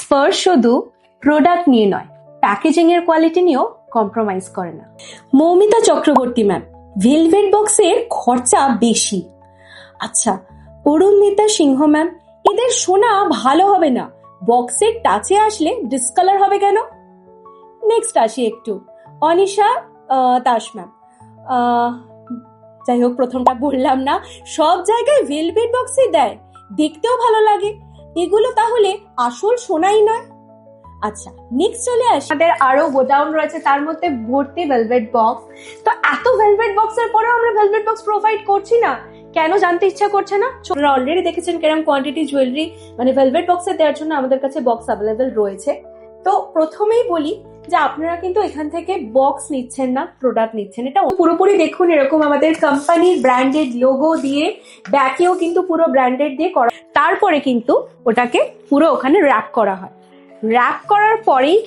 First শুধু product নিয়ে নয়, প্যাকেজিং এর কোয়ালিটি নিয়েও কম্প্রোমাইজ করে না। মৌমিতা চক্রবর্তী ম্যাম, ভেলভেট বক্সের খরচা বেশি। আচ্ছা, অরুণিতা সিংহ ম্যাম, এদের শোনা ভালো হবে না, বক্সের টাচে আসলে ডিসকালার হবে কেন? নেক্সট আসি একটু, অনিশা দাস ম্যাম। যাই হোক, প্রথমটা বললাম না, সব জায়গায় ভেলভেট বক্সই দেয়, দেখতেও ভালো লাগে, এগুলো তাহলে আসল সোনাই নয়? আচ্ছা, নেক্সট চলে আসি, আমাদের আরো গোডাউন রয়েছে, তার মধ্যে ভর্তি ভেলভেট বক্স। তো এত ভেলভেট বক্সের পরেও আমরা ভেলভেট বক্স প্রোভাইড করছি না কেন, জানতে ইচ্ছা করছে না? আপনারা অলরেডি দেখেছেন কিরকম কোয়ান্টিটি জুয়েলারি মানে ভেলভেট বক্সে দেওয়ার জন্য আমাদের কাছে বক্স অ্যাভেলেবেল রয়েছে। তো প্রথমেই বলি যে আপনারা কিন্তু এখান থেকে বক্স নিচ্ছেন না, প্রোডাক্ট নিচ্ছেন। এটা পুরোপুরি দেখুন, এরকম আমাদের কোম্পানির ব্র্যান্ডেড লোগো দিয়ে, ব্যাকেও কিন্তু পুরো ব্র্যান্ডেড দিয়ে করা, তারপরে কিন্তু ওটাকে পুরো ওখানে র্যাপ করা হয়। র্যাপ করার পরেই